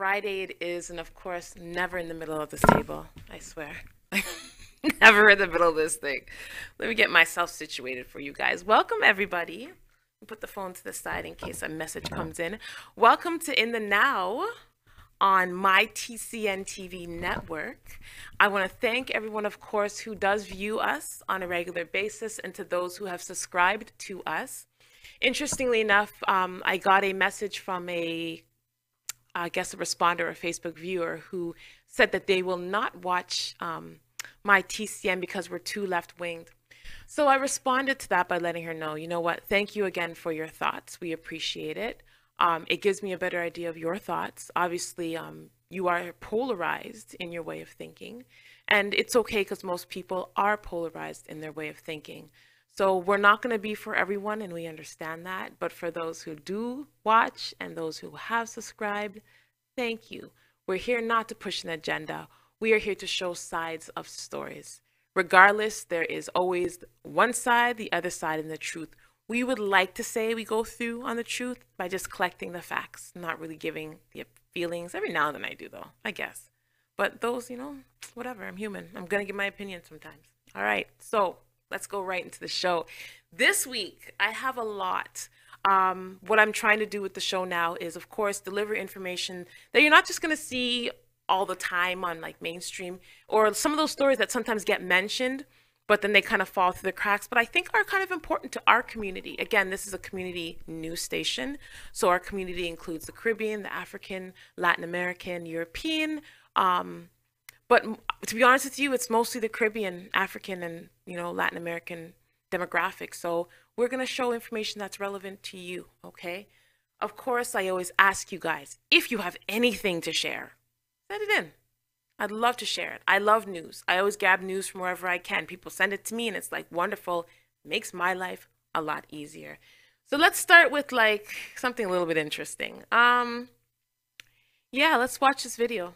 Friday it is, and of course, never in the middle of this table. I swear. Never in the middle of this thing. Let me get myself situated for you guys. Welcome, everybody. Put the phone to the side in case a message comes in. Welcome to In the Now on my TCN TV network. I want to thank everyone, of course, who does view us on a regular basis, and to those who have subscribed to us. Interestingly enough, I got a message from I guess a responder or a Facebook viewer who said that they will not watch my TCN because we're too left-winged. So I responded to that by letting her know, you know what, thank you again for your thoughts. We appreciate it. It gives me a better idea of your thoughts. Obviously, you are polarized in your way of thinking, and it's okay because most people are polarized in their way of thinking. So we're not going to be for everyone, and we understand that. But for those who do watch and those who have subscribed, thank you. We're here not to push an agenda. We are here to show sides of stories. Regardless, there is always one side, the other side, and the truth. We would like to say we go through on the truth by just collecting the facts, not really giving the feelings. Every now and then I do, though, I guess. But those, whatever, I'm human. I'm going to give my opinion sometimes. All right, so let's go right into the show. This week, I have a lot. What I'm trying to do with the show now is, of course, deliver information that you're not just going to see all the time on like mainstream, or some of those stories that sometimes get mentioned, but then they kind of fall through the cracks, but I think are kind of important to our community. Again, this is a community news station. So our community includes the Caribbean, the African, Latin American, European, but to be honest with you, it's mostly the Caribbean, African, and Latin American demographic. So we're going to show information that's relevant to you, okay? Of course, I always ask you guys, if you have anything to share, send it in. I'd love to share it. I love news. I always grab news from wherever I can. People send it to me, and it's like wonderful. It makes my life a lot easier. So let's start with like something a little bit interesting. Yeah, let's watch this video.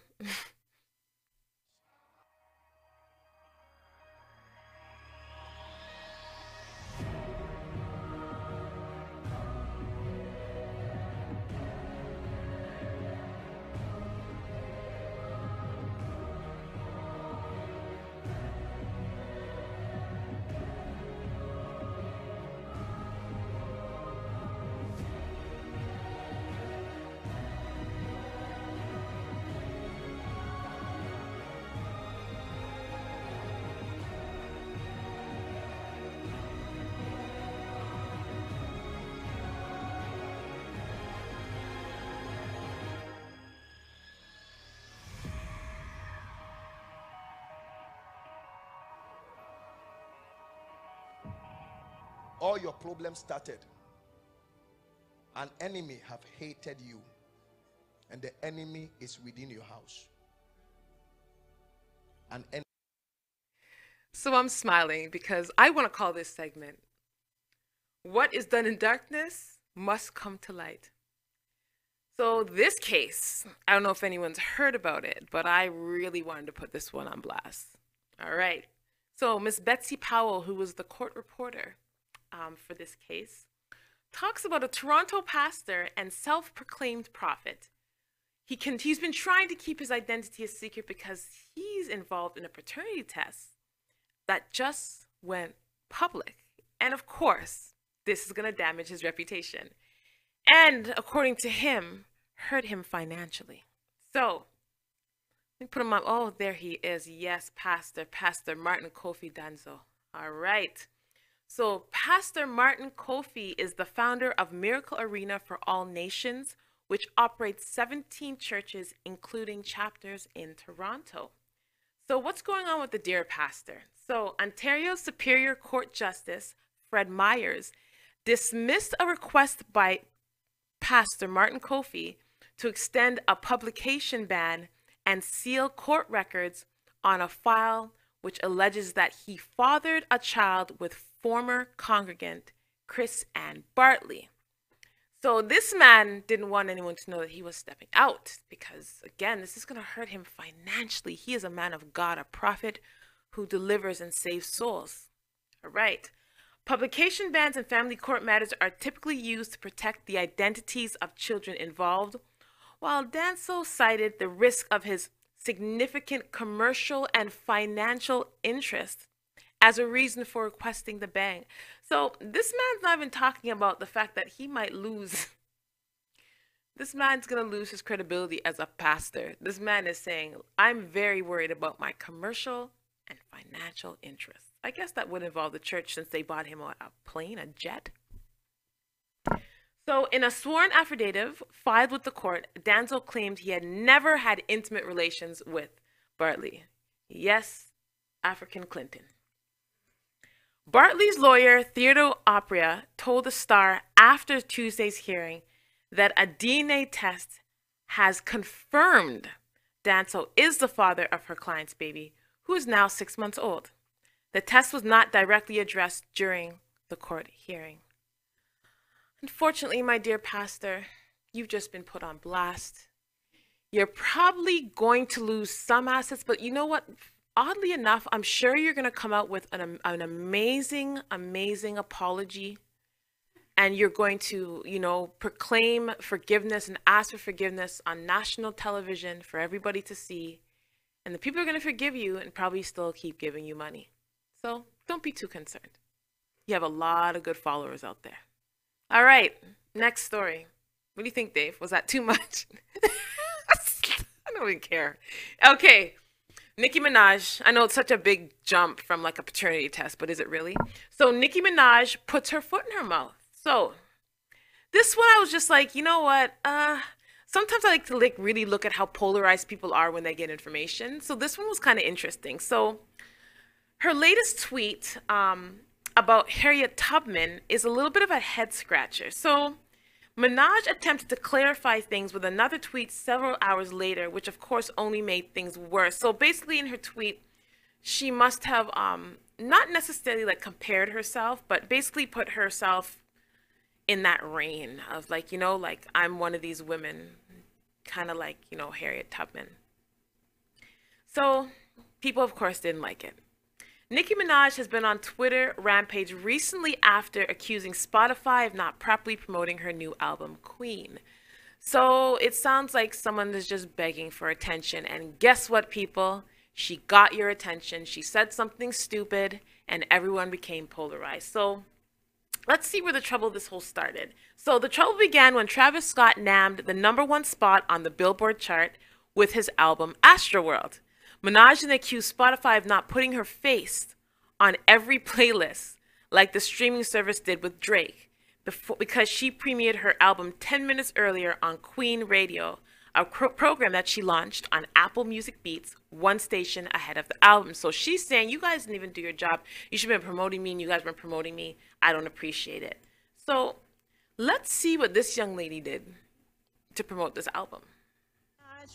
All your problems started. An enemy have hated you, and the enemy is within your house. So I'm smiling because I want to call this segment, "What is done in darkness must come to light." So this case, I don't know if anyone's heard about it, but I really wanted to put this one on blast. All right. So Miss Betsy Powell, who was the court reporter for this case, talks about a Toronto pastor and self-proclaimed prophet. He's been trying to keep his identity a secret because he's involved in a paternity test that just went public. And of course, this is going to damage his reputation. And according to him, hurt him financially. So, let me put him on. Oh, there he is. Yes, Pastor Martin Kofi Danzo. All right. So Pastor Martin Kofi is the founder of Miracle Arena for All Nations, which operates 17 churches, including chapters in Toronto. So what's going on with the dear pastor? So Ontario Superior Court Justice Fred Myers dismissed a request by Pastor Martin Kofi to extend a publication ban and seal court records on a file which alleges that he fathered a child with former congregant Chris Ann Bartley. So this man didn't want anyone to know that he was stepping out because, again, this is going to hurt him financially. He is a man of God, a prophet who delivers and saves souls. All right. Publication bans in family court matters are typically used to protect the identities of children involved, while Danso cited the risk of his significant commercial and financial interest as a reason for requesting the ban. So this man's not even talking about the fact that he might lose. This man's going to lose his credibility as a pastor. This man is saying, I'm very worried about my commercial and financial interests. I guess that would involve the church since they bought him a plane, a jet. So in a sworn affidavit filed with the court, Danzo claimed he had never had intimate relations with Bartley. Yes, African Clinton. Bartley's lawyer, Theodore Opria, told the Star after Tuesday's hearing that a DNA test has confirmed Danzo is the father of her client's baby, who is now 6 months old. The test was not directly addressed during the court hearing. Unfortunately, my dear pastor, you've just been put on blast. You're probably going to lose some assets, but you know what? Oddly enough, I'm sure you're going to come out with an amazing, amazing apology. And you're going to, proclaim forgiveness and ask for forgiveness on national television for everybody to see. And the people are going to forgive you and probably still keep giving you money. So don't be too concerned. You have a lot of good followers out there. All right, next story. What do you think, Dave? Was that too much? I don't even care. Okay, Nicki Minaj. I know it's such a big jump from like a paternity test, but is it really? So Nicki Minaj puts her foot in her mouth. So this one I was just like, you know what? Sometimes I like to really look at how polarized people are when they get information. So this one was kind of interesting. So her latest tweet about Harriet Tubman is a little bit of a head scratcher. So Minaj attempted to clarify things with another tweet several hours later, which of course only made things worse. So basically in her tweet, she must have not necessarily like compared herself, but basically put herself in that reign of like, like I'm one of these women, kind of like, Harriet Tubman. So people of course didn't like it. Nicki Minaj has been on Twitter rampage recently after accusing Spotify of not properly promoting her new album, Queen. So it sounds like someone is just begging for attention. And guess what, people? She got your attention. She said something stupid and everyone became polarized. So let's see where the trouble this whole started. So the trouble began when Travis Scott nabbed the #1 spot on the Billboard chart with his album Astroworld. Minaj then accused Spotify of not putting her face on every playlist like the streaming service did with Drake because she premiered her album 10 minutes earlier on Queen Radio, a program that she launched on Apple Music Beats, one station ahead of the album. So she's saying, you guys didn't even do your job. You should have been promoting me and you guys weren't promoting me. I don't appreciate it. So let's see what this young lady did to promote this album.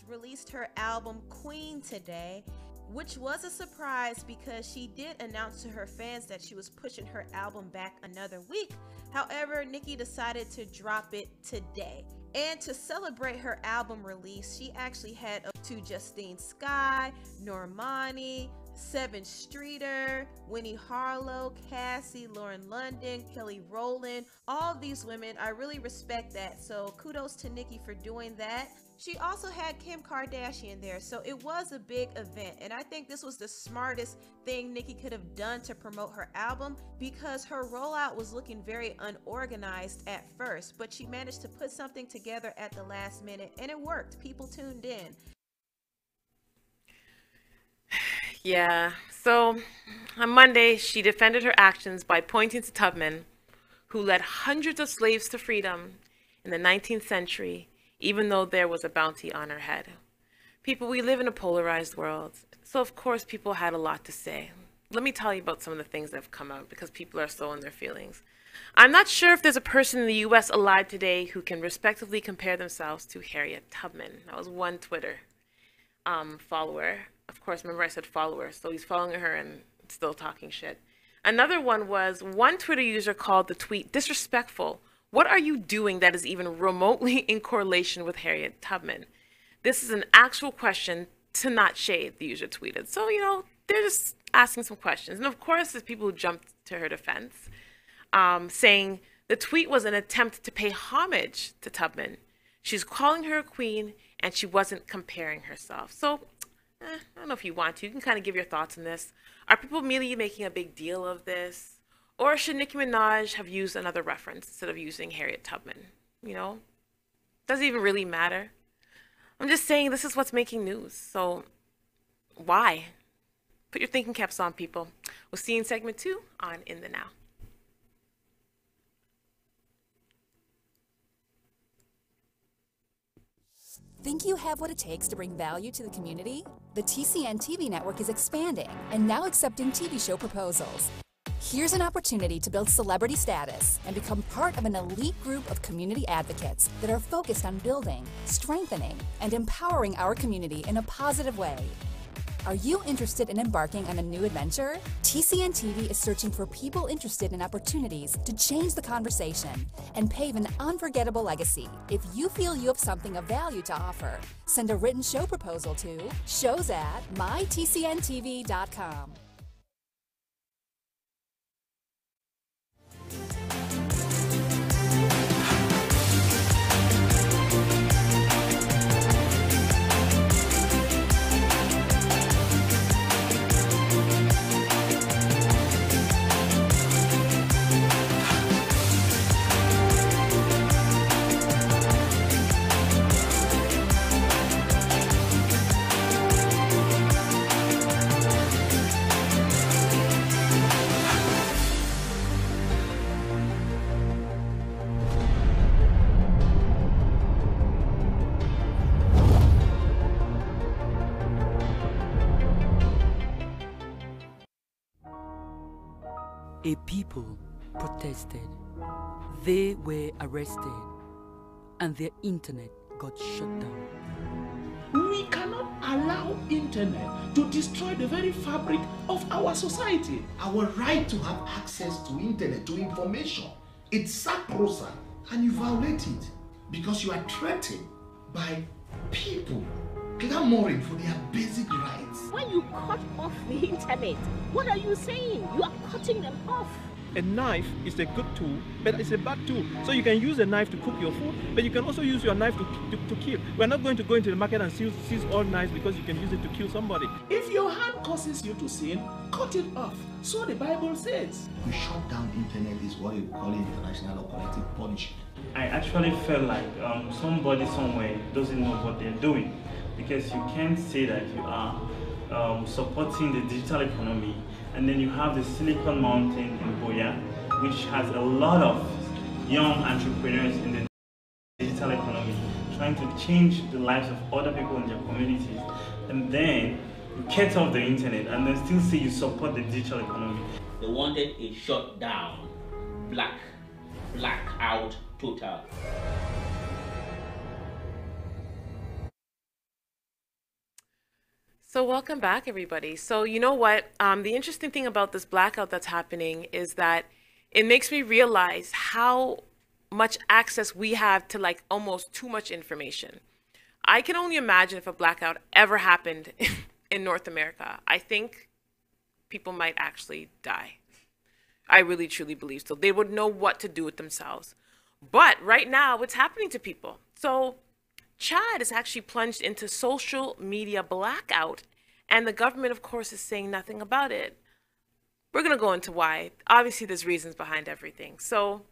Released her album Queen today, which was a surprise because she did announce to her fans that she was pushing her album back another week. However, Nicki decided to drop it today. And to celebrate her album release, she actually had up to Justine Skye, Normani, Seven Streeter, Winnie Harlow, Cassie, Lauren London, Kelly Rowland. All of these women, I really respect that. So kudos to Nicki for doing that. She also had Kim Kardashian there, so it was a big event, and I think this was the smartest thing Nicki could have done to promote her album because her rollout was looking very unorganized at first, but she managed to put something together at the last minute, and it worked. People tuned in. Yeah, so on Monday, she defended her actions by pointing to Tubman, who led hundreds of slaves to freedom in the 19th century, even though there was a bounty on her head. People, we live in a polarized world, so of course people had a lot to say. Let me tell you about some of the things that have come out because people are so in their feelings. I'm not sure if there's a person in the US alive today who can respectively compare themselves to Harriet Tubman. That was one Twitter follower. Of course, remember I said follower, so he's following her and still talking shit. Another one was one Twitter user called the tweet disrespectful. What are you doing that is even remotely in correlation with Harriet Tubman? This is an actual question to not shade, the user tweeted. So, they're just asking some questions. And of course, there's people who jumped to her defense, saying the tweet was an attempt to pay homage to Tubman. She's calling her a queen. and she wasn't comparing herself. So, I don't know if you want to. You can kind of give your thoughts on this. Are people merely making a big deal of this? Or should Nicki Minaj have used another reference instead of using Harriet Tubman? You know? Doesn't even really matter. I'm just saying this is what's making news. So, why? Put your thinking caps on, people. We'll see you in segment 2 on In the Now. Think you have what it takes to bring value to the community? The TCN TV network is expanding and now accepting TV show proposals. Here's an opportunity to build celebrity status and become part of an elite group of community advocates that are focused on building, strengthening, and empowering our community in a positive way. Are you interested in embarking on a new adventure? TCN TV is searching for people interested in opportunities to change the conversation and pave an unforgettable legacy. If you feel you have something of value to offer, send a written show proposal to shows@mytcntv.com. A people protested, they were arrested, and their internet got shut down. We cannot allow internet to destroy the very fabric of our society. Our right to have access to internet, to information, it's sacrosanct, and you violate it because you are threatened by people clamoring for their basic rights. When you cut off the internet, what are you saying? You are cutting them off. A knife is a good tool, but it's a bad tool. So you can use a knife to cook your food, but you can also use your knife to kill. We're not going to go into the market and seize all knives because you can use it to kill somebody. If your hand causes you to sin, cut it off. So the Bible says. To shut down internet is what you call international or collective punishment. I actually felt like somebody somewhere doesn't know what they're doing, because you can't say that you are supporting the digital economy, and then you have the Silicon Mountain in Boya, which has a lot of young entrepreneurs in the digital economy trying to change the lives of other people in their communities, and then you cut off the internet and then still say you support the digital economy. They wanted a shutdown, blackout total. So welcome back, everybody. So you know what? The interesting thing about this blackout that's happening is that it makes me realize how much access we have to like almost too much information. I can only imagine if a blackout ever happened in North America. I think people might actually die. I really truly believe so. They would know what to do with themselves. But right now, it's happening to people. So Chad is actually plunged into social media blackout, and the government, of course, is saying nothing about it. We're going to go into why. Obviously, there's reasons behind everything. So,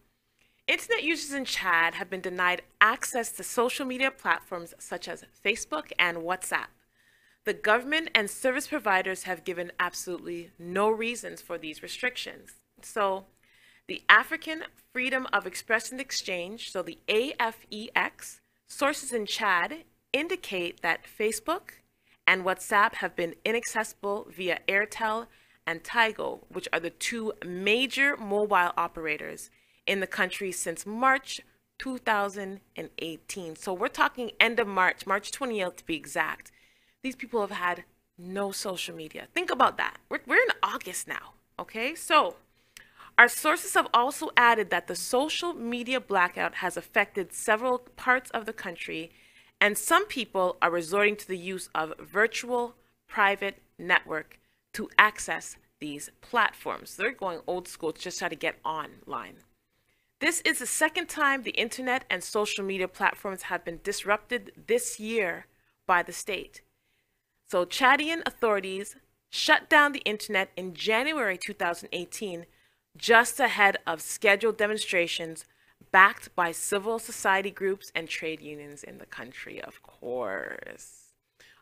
internet users in Chad have been denied access to social media platforms such as Facebook and WhatsApp. The government and service providers have given absolutely no reasons for these restrictions. So, the African Freedom of Expression Exchange, so the AFEX, sources in Chad indicate that Facebook and WhatsApp have been inaccessible via Airtel and Tigo, which are the two major mobile operators in the country since March 2018. So we're talking end of March, March 28th to be exact. These people have had no social media. Think about that. We're in August now, okay? So our sources have also added that the social media blackout has affected several parts of the country, and some people are resorting to the use of virtual private network to access these platforms. They're going old school to just try to get online. This is the second time the internet and social media platforms have been disrupted this year by the state. So Chadian authorities shut down the internet in January 2018, just ahead of scheduled demonstrations backed by civil society groups and trade unions in the country, of course.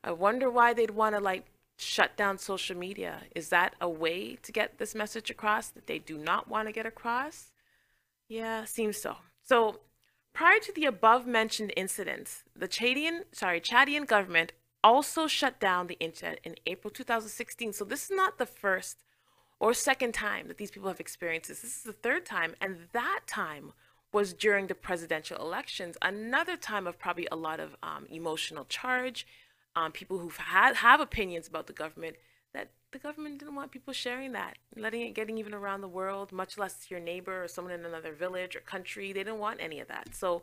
I wonder why they'd want to like shut down social media. Is that a way to get this message across that they do not want to get across? Yeah, seems so. So prior to the above mentioned incidents, the Chadian government also shut down the internet in April 2016. So this is not the first or second time that these people have experienced this. This is the third time, and that time was during the presidential elections. Another time of probably a lot of emotional charge, people who have opinions about the government, that the government didn't want people sharing that, letting it getting even around the world, much less your neighbor or someone in another village or country. They didn't want any of that. So,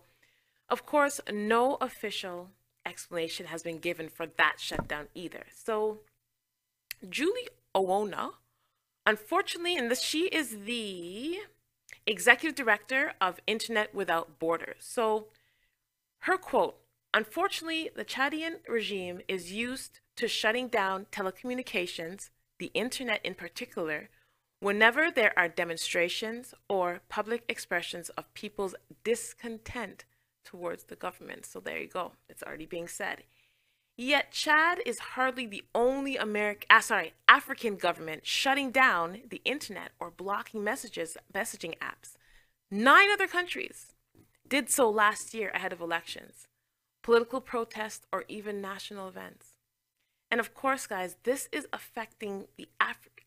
of course, no official explanation has been given for that shutdown either. So, Julie Owona, unfortunately, she is the executive director of Internet Without Borders. So, her quote, "Unfortunately, the Chadian regime is used to shutting down telecommunications, the internet in particular, whenever there are demonstrations or public expressions of people's discontent towards the government." So there you go. It's already being said. Yet Chad is hardly the only African government shutting down the internet or blocking messaging apps. 9 other countries did so last year ahead of elections, political protests, or even national events. And of course, guys, this is affecting the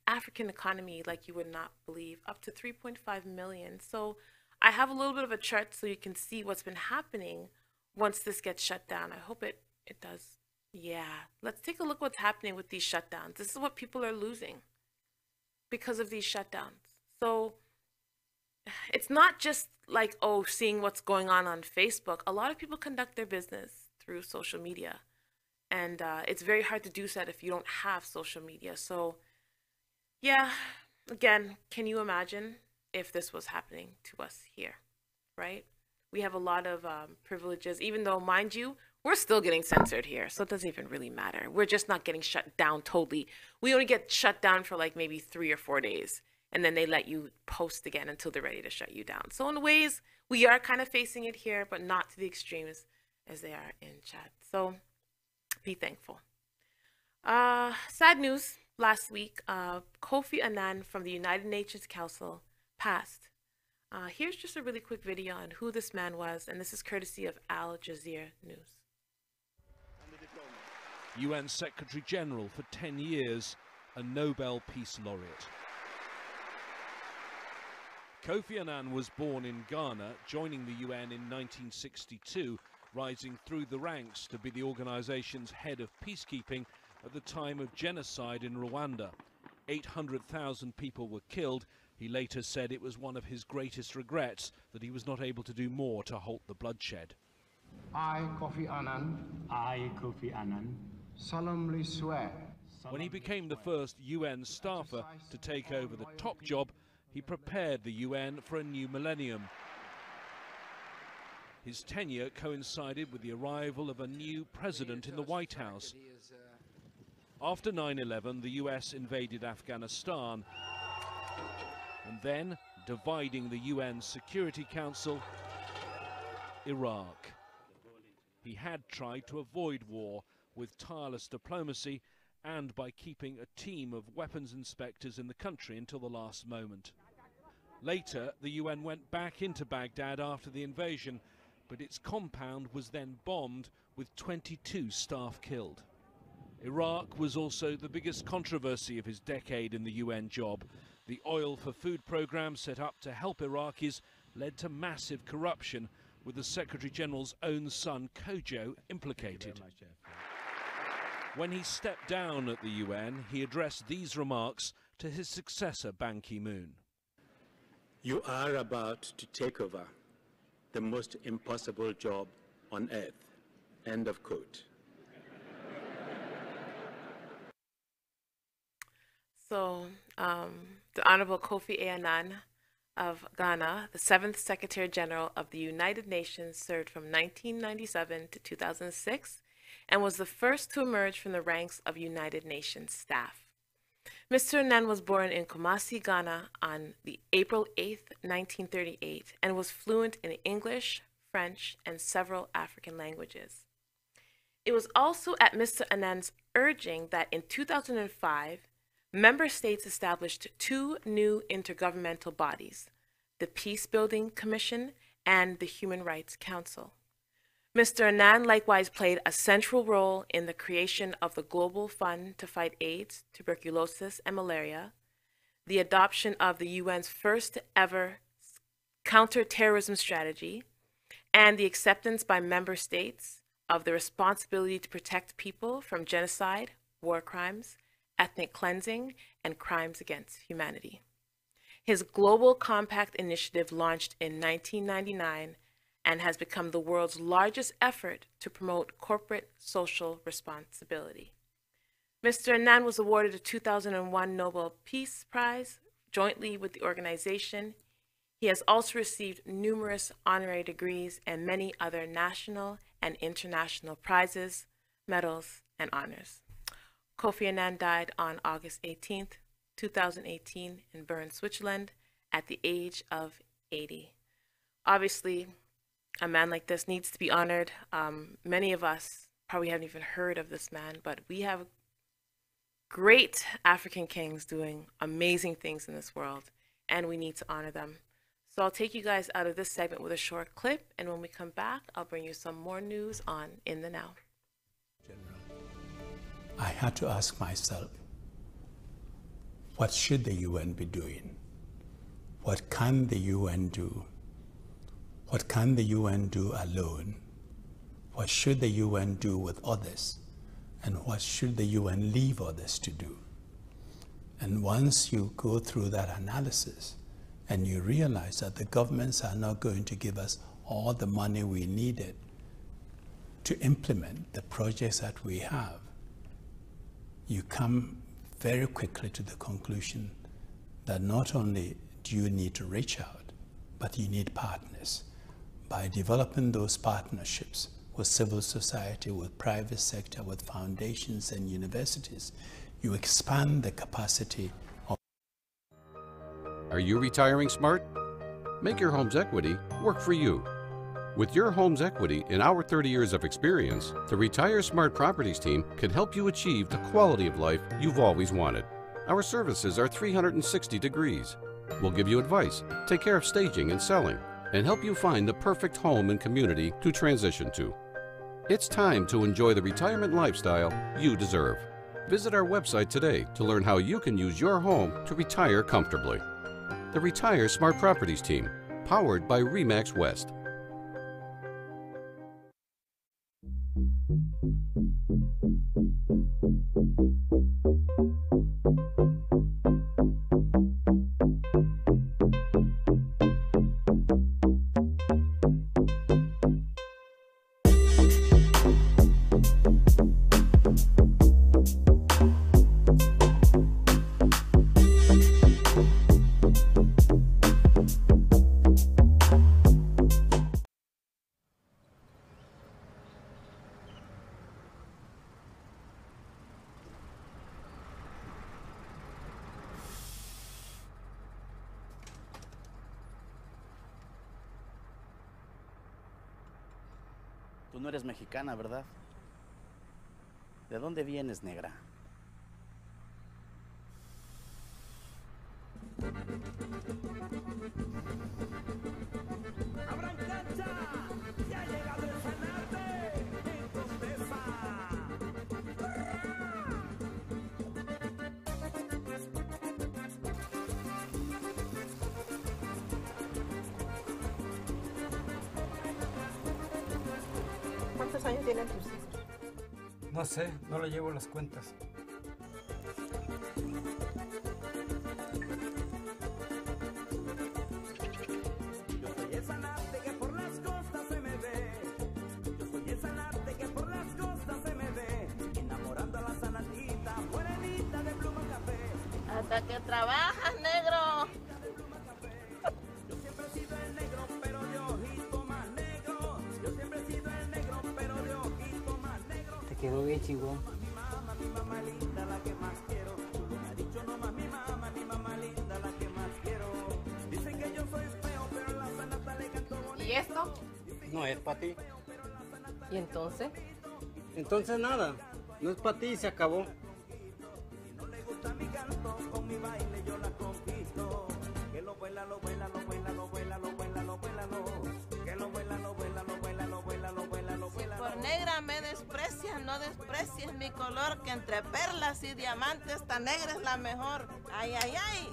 African economy like you would not believe, up to 3.5 million. So I have a little bit of a chart so you can see what's been happening once this gets shut down. I hope it does. Yeah, let's take a look what's happening with these shutdowns. This is what people are losing because of these shutdowns. So it's not just like, oh, seeing what's going on Facebook. A lot of people conduct their business through social media. And it's very hard to do that if you don't have social media. So yeah, again, can you imagine if this was happening to us here, right? We have a lot of privileges, even though, mind you, we're still getting censored here. So it doesn't even really matter. We're just not getting shut down totally. We only get shut down for like maybe 3 or 4 days. And then they let you post again until they're ready to shut you down. So in ways, we are kind of facing it here, but not to the extremes as they are in Chad. So be thankful. Sad news. Last week, Kofi Annan from the United Nations Council passed. Here's just a really quick video on who this man was, and this is courtesy of Al Jazeera News. UN Secretary General for 10 years, a Nobel Peace Laureate. Kofi Annan was born in Ghana, joining the UN in 1962, rising through the ranks to be the organization's head of peacekeeping at the time of genocide in Rwanda. 800,000 people were killed. He later said it was one of his greatest regrets that he was not able to do more to halt the bloodshed. I, Kofi Annan, solemnly swear. When he became the first UN staffer to take over the top job, he prepared the UN for a new millennium. His tenure coincided with the arrival of a new president in the White House. After 9/11, the US invaded Afghanistan, and then, dividing the UN Security Council, Iraq. He had tried to avoid war with tireless diplomacy and by keeping a team of weapons inspectors in the country until the last moment. Later, the UN went back into Baghdad after the invasion, but its compound was then bombed with 22 staff killed. Iraq was also the biggest controversy of his decade in the UN job. The oil for food program set up to help Iraqis led to massive corruption, with the Secretary General's own son, Kojo, implicated. When he stepped down at the UN, he addressed these remarks to his successor, Ban Ki-moon. You are about to take over the most impossible job on earth. End of quote. So, the Honorable Kofi Annan of Ghana, the 7th Secretary General of the United Nations, served from 1997 to 2006 and was the first to emerge from the ranks of United Nations staff. Mr. Anan was born in Kumasi, Ghana on April 8, 1938, and was fluent in English, French, and several African languages. It was also at Mr. Anan's urging that in 2005, member states established 2 new intergovernmental bodies, the Peace Building Commission and the Human Rights Council. Mr. Anan likewise played a central role in the creation of the Global Fund to fight AIDS, tuberculosis, and malaria, the adoption of the UN's first ever counterterrorism strategy, and the acceptance by member states of the responsibility to protect people from genocide, war crimes, ethnic cleansing, and crimes against humanity. His Global Compact initiative launched in 1999 and has become the world's largest effort to promote corporate social responsibility. Mr. Anan was awarded a 2001 Nobel Peace Prize jointly with the organization. He has also received numerous honorary degrees and many other national and international prizes, medals, and honors. Kofi Annan died on August 18, 2018 in Bern, Switzerland at the age of 80. Obviously, a man like this needs to be honored. Many of us probably haven't even heard of this man, but we have great African kings doing amazing things in this world, and we need to honor them. So I'll take you guys out of this segment with a short clip, and when we come back, I'll bring you some more news on In the Now. I had to ask myself, what should the UN be doing? What can the UN do? What can the UN do alone? What should the UN do with others? And what should the UN leave others to do? And once you go through that analysis and you realize that the governments are not going to give us all the money we needed to implement the projects that we have, you come very quickly to the conclusion that not only do you need to reach out, but you need partners. By developing those partnerships with civil society, with private sector, with foundations and universities, you expand the capacity of... Are you retiring smart? Make your home's equity work for you. With your home's equity and our 30 years of experience, the Retire Smart Properties team can help you achieve the quality of life you've always wanted. Our services are 360 degrees. We'll give you advice, take care of staging and selling, and help you find the perfect home and community to transition to. It's time to enjoy the retirement lifestyle you deserve. Visit our website today to learn how you can use your home to retire comfortably. The Retire Smart Properties team, powered by RE/MAX West. Tú no eres mexicana, ¿verdad? ¿De dónde vienes, negra? ¡Abran cancha! ¡Ya ha llegado el Sanarte! ¡En Condesa! ¿Cuántos años tienen tus hijos? No sé, no le llevo las cuentas. Yo soy el Sanarte que por las costas se me ve. Yo soy el Sanarte que por las costas se me ve. Enamorando a la Sanatita, morenita de pluma café. Hasta que trabajas, negro. quedó bien chingón. ¿Y esto? No es para ti. ¿Y entonces? Entonces nada, no es para ti y se acabó. Por negra me desprecias, no desprecies mi color, que entre perlas y diamantes esta negra es la mejor. Ay, ay, ay.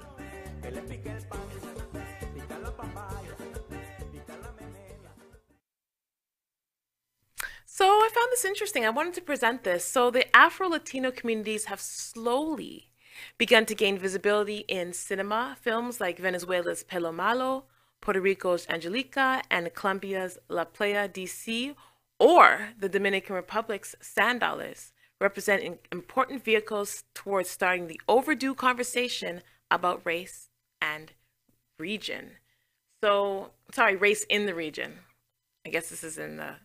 So I found this interesting. I wanted to present this. So the Afro-Latino communities have slowly begun to gain visibility in cinema, films like Venezuela's Pelo Malo, Puerto Rico's Angelica, and Colombia's La Playa DC, or the Dominican Republic's Sand Dollars, representing important vehicles towards starting the overdue conversation about race and region. So, sorry, race in the region. I guess this is in the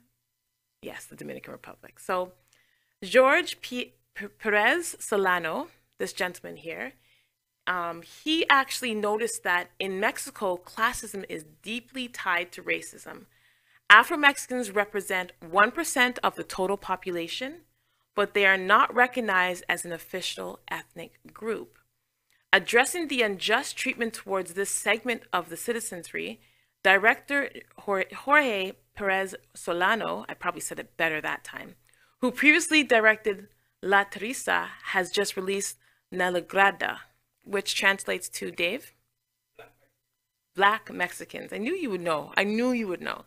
Dominican Republic. So, George Perez Solano, this gentleman here, he actually noticed that in Mexico, classism is deeply tied to racism. Afro-Mexicans represent 1% of the total population, but they are not recognized as an official ethnic group. Addressing the unjust treatment towards this segment of the citizenry, director Jorge Perez Solano, I probably said it better that time, who previously directed La Teresa, has just released Nalegrada, which translates to, Dave? Black Mexicans. I knew you would know. I knew you would know.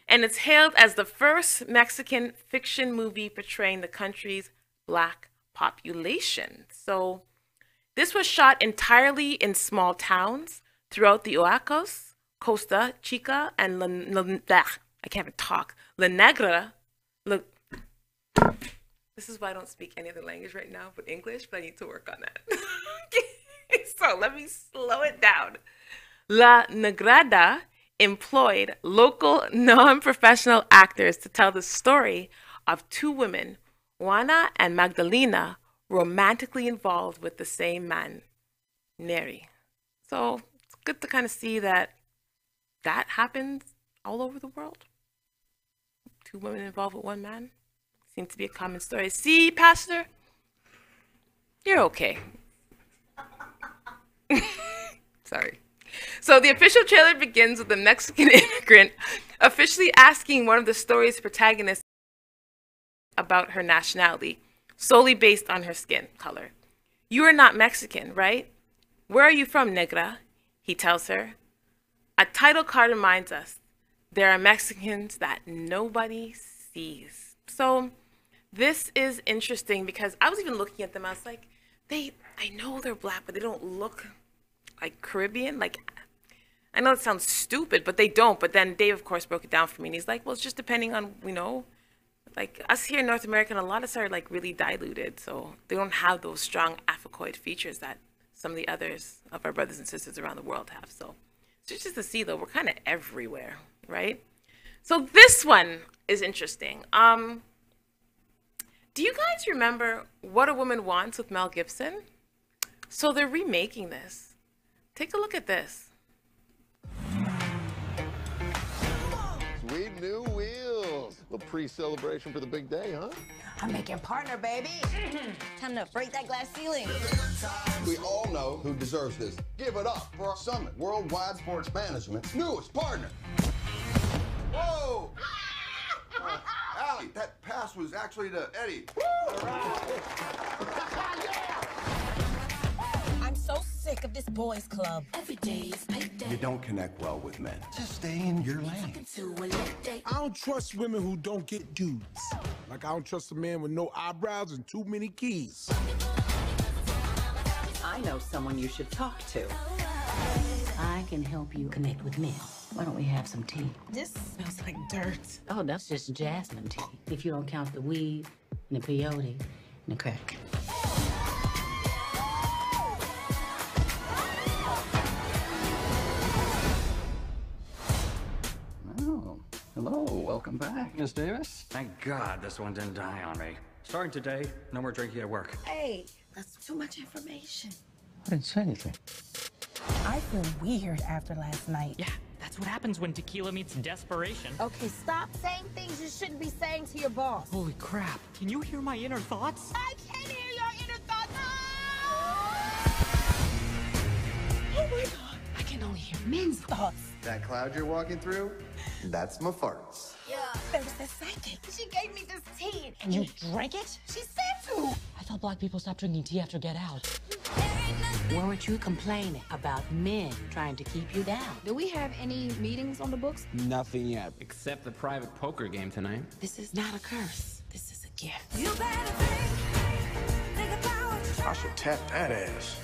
And it's hailed as the first Mexican fiction movie portraying the country's Black population. So this was shot entirely in small towns throughout the Oaxacas, Costa Chica, and I can't even talk. La Negra. Look, this is why I don't speak any other language right now but English, but I need to work on that. So let me slow it down. La Negrada employed local non-professional actors to tell the story of two women, Juana and Magdalena, romantically involved with the same man, Neri. So it's good to kind of see that happens all over the world. Two women involved with one man. Seems to be a common story. See, Pastor? You're okay. Sorry. So the official trailer begins with a Mexican immigrant officially asking one of the story's protagonists about her nationality, solely based on her skin color. You are not Mexican, right? Where are you from, negra? He tells her. A title card reminds us there are Mexicans that nobody sees. So this is interesting because I was even looking at them. I was like, I know they're Black, but they don't look like Caribbean. Like, I know it sounds stupid, but they don't. But then Dave, of course, broke it down for me. And he's like, well, it's just depending on, like us here in North America, a lot of us are like really diluted. So they don't have those strong Africoid features that some of the others of our brothers and sisters around the world have. So it's just to see, though, we're kind of everywhere, right? So this one is interesting. Do you guys remember What a Woman Wants with Mel Gibson? So they're remaking this. Take a look at this. Sweet new wheels. A pre-celebration for the big day, huh? I'm making partner, baby. Time to break that glass ceiling. We all know who deserves this. Give it up for our Summit Worldwide Sports Management's newest partner. Whoa! Allie, that pass was actually to Eddie. I'm so sick of this boys club. Every day is payday. You don't connect well with men. Just stay in your lane. I don't trust women who don't get dudes. Like I don't trust a man with no eyebrows and too many keys. I know someone you should talk to. I can help you connect with men. Why don't we have some tea? This smells like dirt. Oh, that's just jasmine tea. If you don't count the weed, and the peyote, and the crack. Oh, hello. Welcome back, Miss Davis. Thank God this one didn't die on me. Starting today, no more drinking at work. Hey, that's too much information. I didn't say anything. I feel weird after last night. Yeah, that's what happens when tequila meets desperation. Okay, stop saying things you shouldn't be saying to your boss. Holy crap. Can you hear my inner thoughts? I can hear your inner thoughts. Oh my God. I can only hear men's thoughts. That cloud you're walking through, that's my farts. Yeah, there was that psychic. She gave me this tea. And you drank it? She said to. I thought black people stopped drinking tea after Get Out. Weren't you complaining about men trying to keep you down? Do we have any meetings on the books? Nothing yet. Except the private poker game tonight. This is not a curse. This is a gift. You better think about I should tap that ass.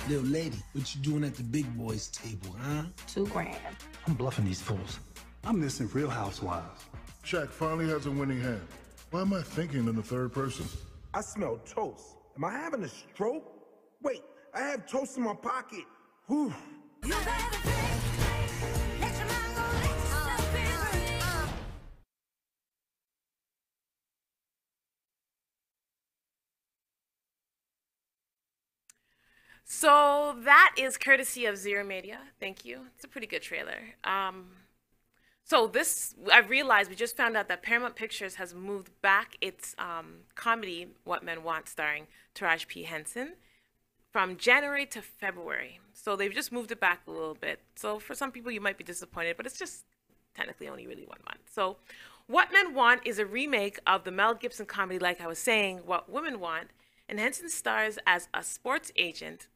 Little lady, what you doing at the big boys table, huh? $2 grand. I'm bluffing these fools. I'm missing Real Housewives. Shaq finally has a winning hand. Why am I thinking in the third person? I smell toast. Am I having a stroke? Wait, I have toast in my pocket. Whew. So that is courtesy of Zero Media. Thank you. It's a pretty good trailer. So this, I realized, we just found out that Paramount Pictures has moved back its comedy, What Men Want, starring Taraji P. Henson, from January to February. So they've just moved it back a little bit. So for some people, you might be disappointed, but it's just technically only really 1 month. So What Men Want is a remake of the Mel Gibson comedy, like I was saying, What Women Want, and Henson stars as a sports agent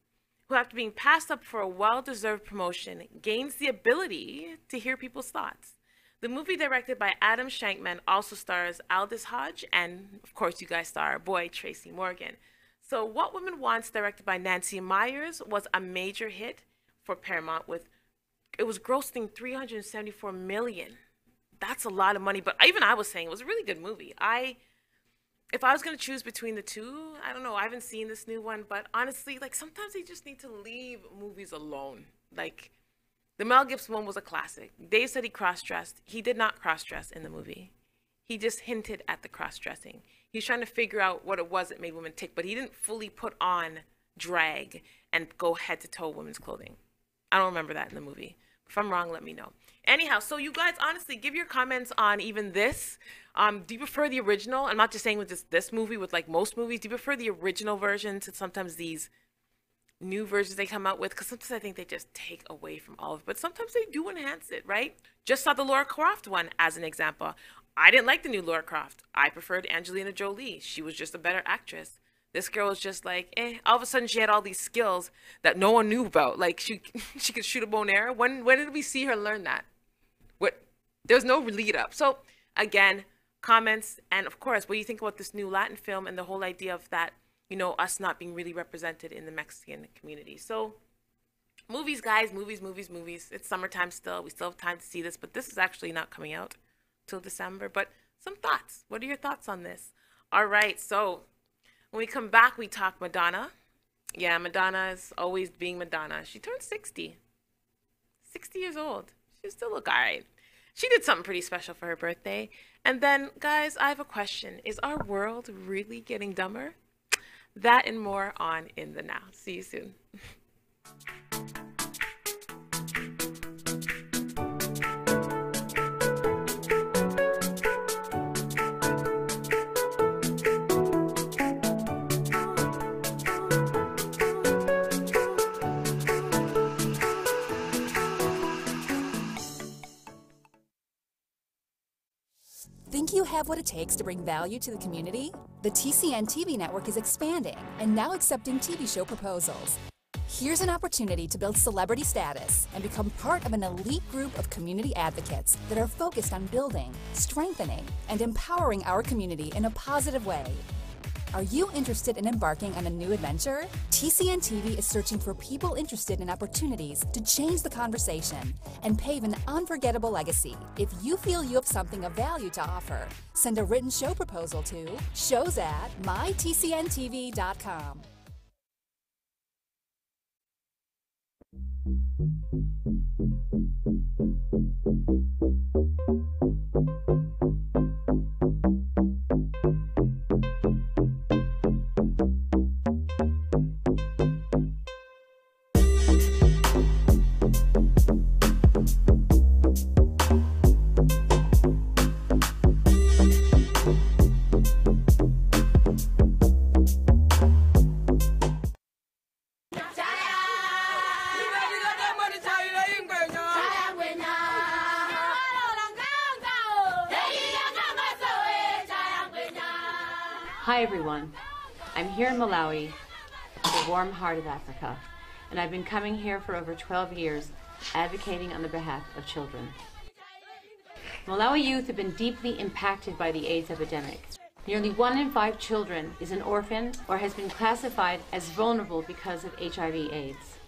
who, after being passed up for a well-deserved promotion, gains the ability to hear people's thoughts. The movie, directed by Adam Shankman, also stars Aldous Hodge, and of course you guys star our boy Tracy Morgan. So What Women Want, directed by Nancy Meyers, was a major hit for Paramount. It was grossing $374 million. That's a lot of money, but even I was saying it was a really good movie. If I was going to choose between the two, I don't know. I haven't seen this new one, but honestly, like, sometimes they just need to leave movies alone. Like, the Mel Gibson one was a classic. Dave said he cross-dressed. He did not cross-dress in the movie. He just hinted at the cross-dressing. He was trying to figure out what it was that made women tick, but he didn't fully put on drag and go head-to-toe women's clothing. I don't remember that in the movie. If I'm wrong, let me know. Anyhow, so you guys, honestly, give your comments on even this. Do you prefer the original? I'm not just saying with this movie, with like most movies. Do you prefer the original version to sometimes these new versions they come out with? Because sometimes I think they just take away from all of it. But sometimes they do enhance it, right? Just saw the Lara Croft one as an example. I didn't like the new Lara Croft. I preferred Angelina Jolie. She was just a better actress. This girl was just like, all of a sudden she had all these skills that no one knew about. Like she could shoot a bow and arrow. When did we see her learn that? There's no lead up. So again, comments, and of course, what do you think about this new Latin film and the whole idea of that, you know, us not being really represented in the Mexican community? So movies, guys, movies. It's summertime still. We still have time to see this, but this is actually not coming out till December. But some thoughts. What are your thoughts on this? All right, so when we come back, we talk Madonna. Yeah, Madonna is always being Madonna. She turned 60. 60 years old. She still look all right. She did something pretty special for her birthday. And then, guys, I have a question. Is our world really getting dumber? That and more on In the Now. See you soon. Think you have what it takes to bring value to the community? The TCN TV network is expanding and now accepting TV show proposals. Here's an opportunity to build celebrity status and become part of an elite group of community advocates that are focused on building, strengthening, and empowering our community in a positive way. Are you interested in embarking on a new adventure? TCN TV is searching for people interested in opportunities to change the conversation and pave an unforgettable legacy. If you feel you have something of value to offer, send a written show proposal to shows@mytcntv.com. Hi everyone, I'm here in Malawi, the warm heart of Africa, and I've been coming here for over 12 years advocating on the behalf of children. Malawi youth have been deeply impacted by the AIDS epidemic. Nearly 1 in 5 children is an orphan or has been classified as vulnerable because of HIV/AIDS.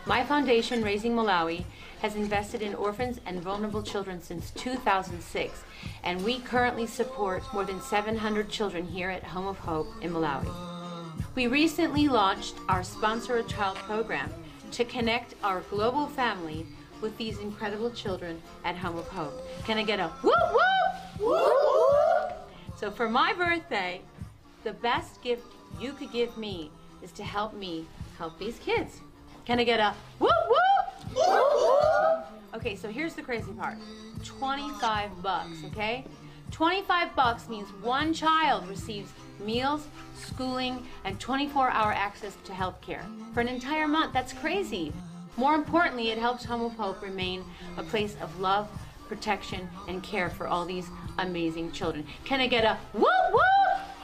My foundation, Raising Malawi, has invested in orphans and vulnerable children since 2006, and we currently support more than 700 children here at Home of Hope in Malawi. We recently launched our Sponsor a Child program to connect our global family with these incredible children at Home of Hope. Can I get a whoop whoop? Whoop whoop! So for my birthday, the best gift you could give me is to help me help these kids. Can I get a whoop whoop? Whoop whoop! Okay, so here's the crazy part. 25 bucks, okay? 25 bucks means one child receives meals, schooling, and 24-hour access to health care. For an entire month, that's crazy. More importantly, it helps Home of Hope remain a place of love, protection, and care for all these amazing children. Can I get a whoop whoop?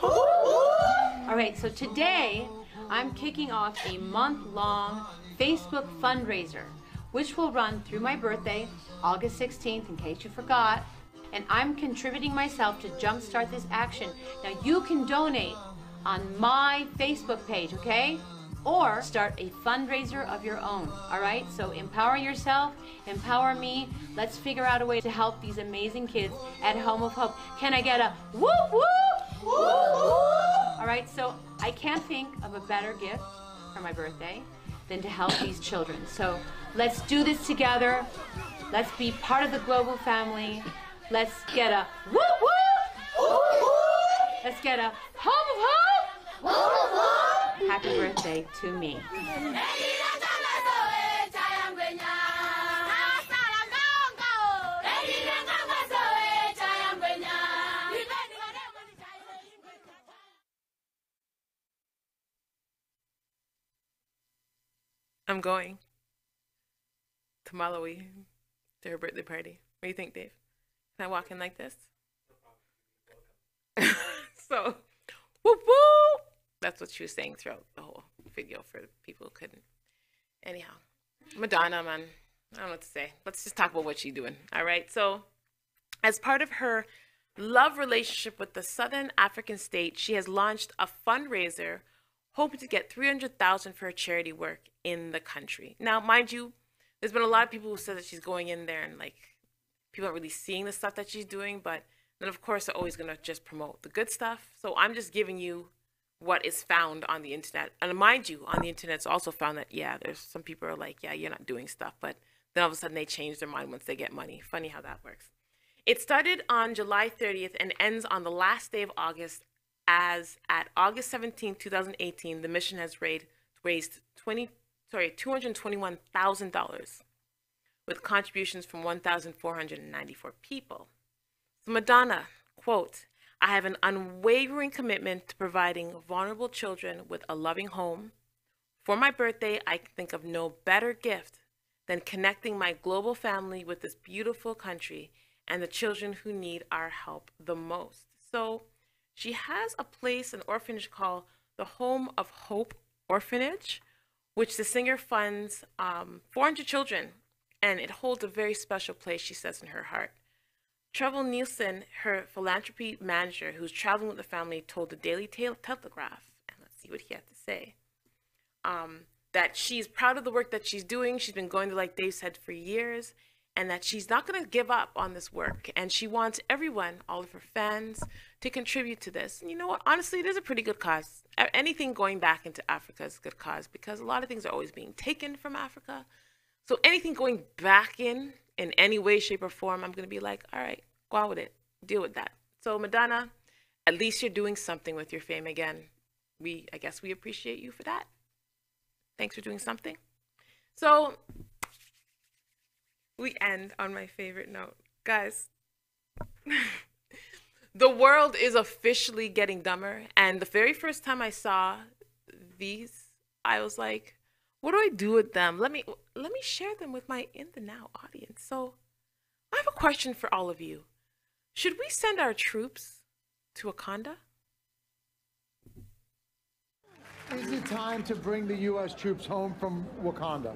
Whoop whoop! All right, so today, I'm kicking off a month-long Facebook fundraiser, which will run through my birthday, August 16th, in case you forgot. And I'm contributing myself to jumpstart this action. Now you can donate on my Facebook page, okay? Or start a fundraiser of your own, all right? So empower yourself, empower me. Let's figure out a way to help these amazing kids at Home of Hope. Can I get a whoop whoop? Whoop whoop! All right, so I can't think of a better gift for my birthday than to help these children. So let's do this together. Let's be part of the global family. Let's get a whoop whoop! Whoop whoop! Let's get a Home of Hope! Whoop whoop! Happy birthday to me. I'm going to Malawi to her birthday party. What do you think, Dave? Can I walk in like this? So, whoop whoop! That's what she was saying throughout the whole video for people who couldn't. Anyhow, Madonna, man. I don't know what to say. Let's just talk about what she's doing. All right. So, as part of her love relationship with the Southern African state, she has launched a fundraiser hoping to get $300,000 for her charity work in the country. Now, mind you, there's been a lot of people who said that she's going in there and like people aren't really seeing the stuff that she's doing, but then of course they're always going to just promote the good stuff. So I'm just giving you what is found on the internet. And mind you, on the internet it's also found that, yeah, there's some people are like, yeah, you're not doing stuff, but then all of a sudden they change their mind once they get money. Funny how that works. It started on July 30th and ends on the last day of August, as at August 17, 2018, the mission has raised $221,000 with contributions from 1,494 people. So Madonna, quote, "I have an unwavering commitment to providing vulnerable children with a loving home. For my birthday, I can think of no better gift than connecting my global family with this beautiful country and the children who need our help the most." So she has a place, an orphanage called the Home of Hope Orphanage, which the singer funds 400 children, and it holds a very special place, she says, in her heart. Trevor Nielsen, her philanthropy manager, who's traveling with the family, told the Daily Telegraph, and let's see what he had to say, that she's proud of the work that she's doing. She's been going to, like Dave said, for years, and that she's not going to give up on this work. And she wants everyone, all of her fans, to contribute to this. And you know what? Honestly, it is a pretty good cause. Anything going back into Africa is a good cause because a lot of things are always being taken from Africa. So anything going back in any way, shape, or form, I'm going to be like, all right, go on with it. Deal with that. So Madonna, at least you're doing something with your fame again. I guess we appreciate you for that. Thanks for doing something. So we end on my favorite note. Guys, the world is officially getting dumber. And the very first time I saw these, I was like, what do I do with them? Let me share them with my In the Now audience. So I have a question for all of you. Should we send our troops to Wakanda? Is it time to bring the U.S. troops home from Wakanda?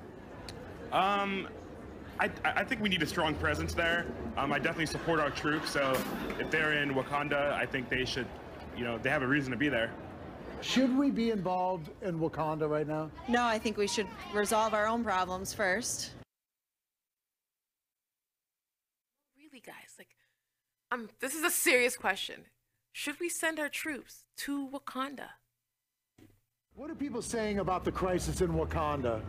I think we need a strong presence there. I definitely support our troops, so if they're in Wakanda, I think they should, they have a reason to be there. Should we be involved in Wakanda right now? No, I think we should resolve our own problems first. Really, guys, this is a serious question. Should we send our troops to Wakanda? What are people saying about the crisis in Wakanda?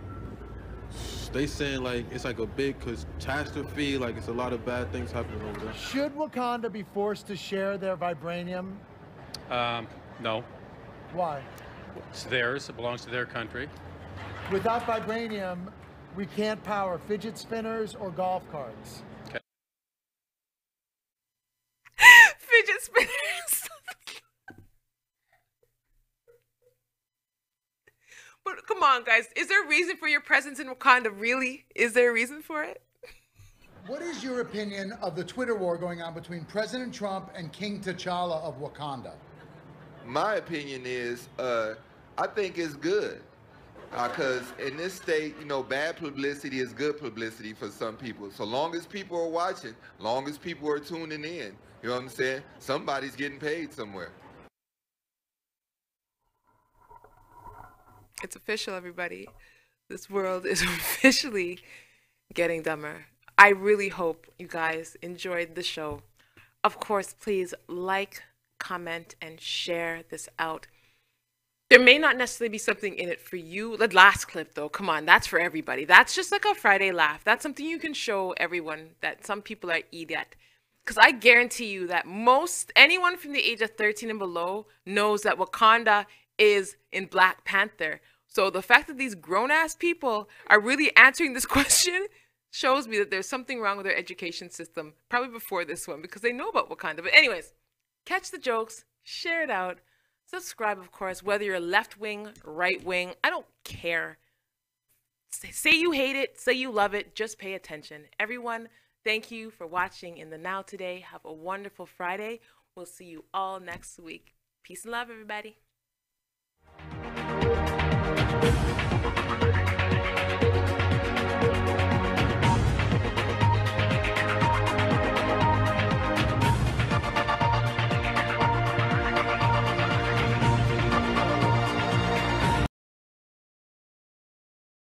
They saying like it's like a big catastrophe, like it's a lot of bad things happening over there. Should Wakanda be forced to share their vibranium? No. Why? It's theirs. It belongs to their country. Without vibranium, we can't power fidget spinners or golf carts. Okay. Fidget spinners. But come on, guys. Is there a reason for your presence in Wakanda? Really? Is there a reason for it? What is your opinion of the Twitter war going on between President Trump and King T'Challa of Wakanda? My opinion is, I think it's good. Because in this state, bad publicity is good publicity for some people. So long as people are watching, long as people are tuning in, you know what I'm saying? Somebody's getting paid somewhere. It's official, everybody. This world is officially getting dumber. I really hope you guys enjoyed the show. Of course, please like, comment, and share this out. There may not necessarily be something in it for you. The last clip, though, come on, that's for everybody. That's just like a Friday laugh. That's something you can show everyone that some people are idiot. Because I guarantee you that anyone from the age of 13 and below knows that Wakanda is in Black Panther. So the fact that these grown-ass people are really answering this question shows me that there's something wrong with their education system, probably before this one, because they know about Wakanda. But anyways, catch the jokes, share it out, subscribe, of course, whether you're left-wing, right-wing, I don't care. Say you hate it, say you love it, just pay attention. Everyone, thank you for watching In the Now today. Have a wonderful Friday. We'll see you all next week. Peace and love, everybody.